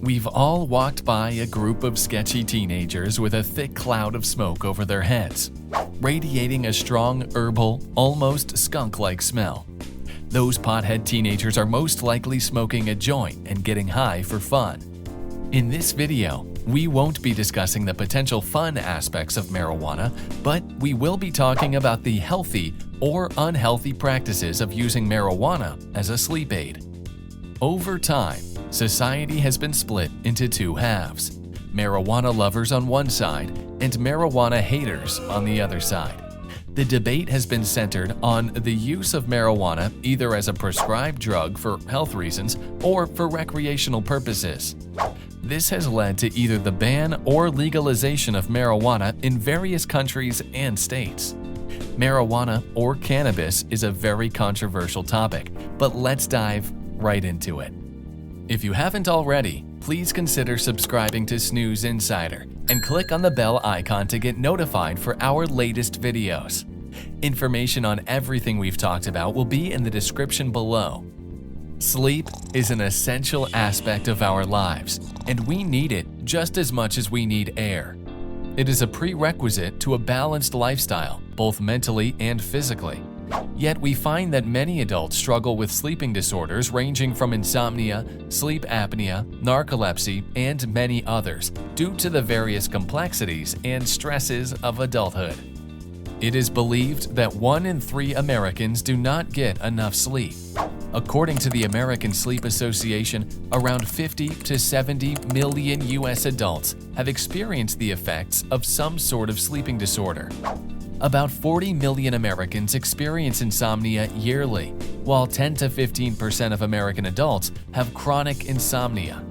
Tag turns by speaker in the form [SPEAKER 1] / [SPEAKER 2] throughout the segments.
[SPEAKER 1] We've all walked by a group of sketchy teenagers with a thick cloud of smoke over their heads, radiating a strong, herbal, almost skunk-like smell. Those pothead teenagers are most likely smoking a joint and getting high for fun. In this video, we won't be discussing the potential fun aspects of marijuana, but we will be talking about the healthy or unhealthy practices of using marijuana as a sleep aid. Over time, society has been split into two halves: marijuana lovers on one side and marijuana haters on the other side. The debate has been centered on the use of marijuana either as a prescribed drug for health reasons or for recreational purposes. This has led to either the ban or legalization of marijuana in various countries and states. Marijuana or cannabis is a very controversial topic, but let's dive right into it. If you haven't already, please consider subscribing to Snooze Insider and click on the bell icon to get notified for our latest videos. Information on everything we've talked about will be in the description below. Sleep is an essential aspect of our lives, and we need it just as much as we need air. It is a prerequisite to a balanced lifestyle, both mentally and physically. Yet we find that many adults struggle with sleeping disorders ranging from insomnia, sleep apnea, narcolepsy, and many others due to the various complexities and stresses of adulthood. It is believed that 1 in 3 Americans do not get enough sleep. According to the American Sleep Association, around 50 to 70 million U.S. adults have experienced the effects of some sort of sleeping disorder. About 40 million Americans experience insomnia yearly, while 10 to 15% of American adults have chronic insomnia.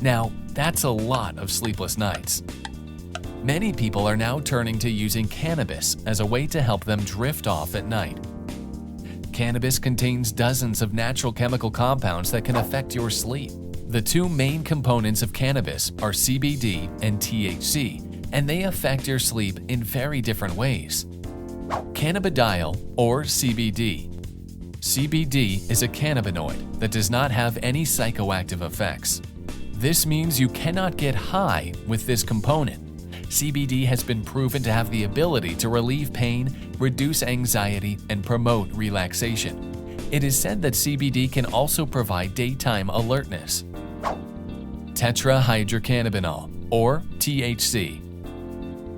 [SPEAKER 1] Now, that's a lot of sleepless nights. Many people are now turning to using cannabis as a way to help them drift off at night. Cannabis contains dozens of natural chemical compounds that can affect your sleep. The two main components of cannabis are CBD and THC, and they affect your sleep in very different ways. Cannabidiol, or CBD. CBD is a cannabinoid that does not have any psychoactive effects. This means you cannot get high with this component. CBD has been proven to have the ability to relieve pain, reduce anxiety, and promote relaxation. It is said that CBD can also provide daytime alertness. Tetrahydrocannabinol, or THC.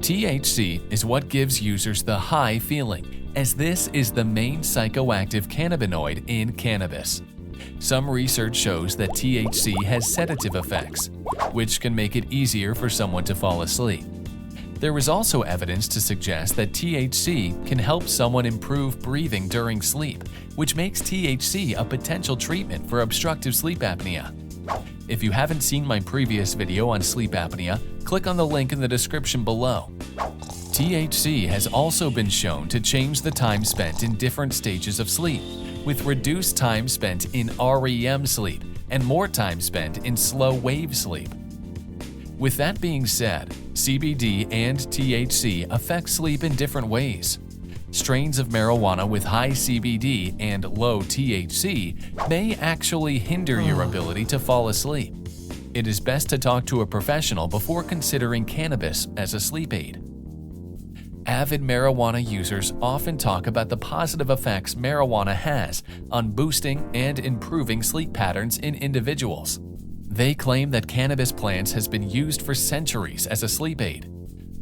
[SPEAKER 1] THC is what gives users the high feeling, as this is the main psychoactive cannabinoid in cannabis. Some research shows that THC has sedative effects, which can make it easier for someone to fall asleep. There is also evidence to suggest that THC can help someone improve breathing during sleep, which makes THC a potential treatment for obstructive sleep apnea. If you haven't seen my previous video on sleep apnea, click on the link in the description below. THC has also been shown to change the time spent in different stages of sleep, with reduced time spent in REM sleep and more time spent in slow wave sleep. With that being said, CBD and THC affect sleep in different ways. Strains of marijuana with high CBD and low THC may actually hinder your ability to fall asleep. It is best to talk to a professional before considering cannabis as a sleep aid. Avid marijuana users often talk about the positive effects marijuana has on boosting and improving sleep patterns in individuals. They claim that cannabis plants has been used for centuries as a sleep aid.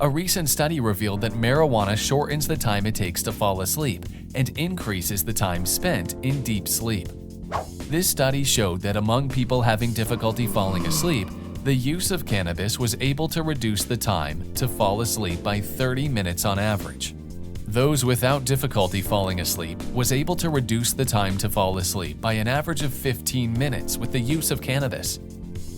[SPEAKER 1] A recent study revealed that marijuana shortens the time it takes to fall asleep and increases the time spent in deep sleep. This study showed that among people having difficulty falling asleep, the use of cannabis was able to reduce the time to fall asleep by 30 minutes on average. Those without difficulty falling asleep was able to reduce the time to fall asleep by an average of 15 minutes with the use of cannabis.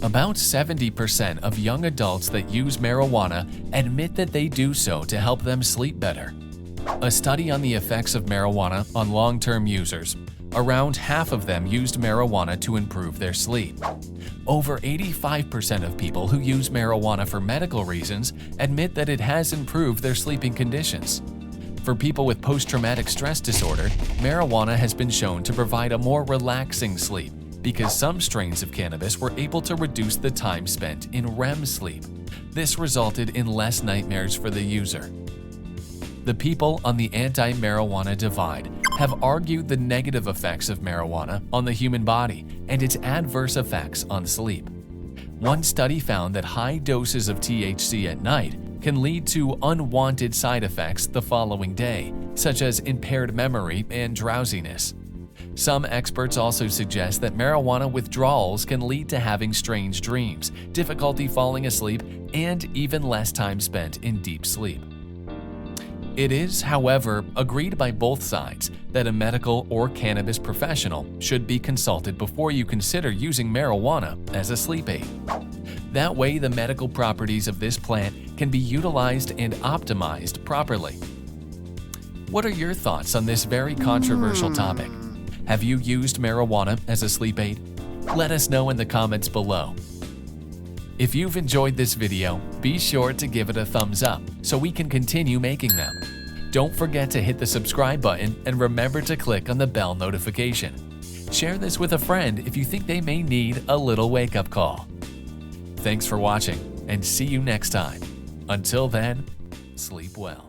[SPEAKER 1] About 70% of young adults that use marijuana admit that they do so to help them sleep better. A study on the effects of marijuana on long-term users, around half of them used marijuana to improve their sleep. Over 85% of people who use marijuana for medical reasons admit that it has improved their sleeping conditions. For people with post-traumatic stress disorder, marijuana has been shown to provide a more relaxing sleep because some strains of cannabis were able to reduce the time spent in REM sleep. This resulted in less nightmares for the user. The people on the anti-marijuana divide have argued the negative effects of marijuana on the human body and its adverse effects on sleep. One study found that high doses of THC at night can lead to unwanted side effects the following day, such as impaired memory and drowsiness. Some experts also suggest that marijuana withdrawals can lead to having strange dreams, difficulty falling asleep, and even less time spent in deep sleep. It is, however, agreed by both sides that a medical or cannabis professional should be consulted before you consider using marijuana as a sleep aid. That way, the medical properties of this plant can be utilized and optimized properly. What are your thoughts on this very controversial topic? Have you used marijuana as a sleep aid? Let us know in the comments below. If you've enjoyed this video, be sure to give it a thumbs up so we can continue making them. Don't forget to hit the subscribe button and remember to click on the bell notification. Share this with a friend if you think they may need a little wake-up call. Thanks for watching and see you next time. Until then, sleep well.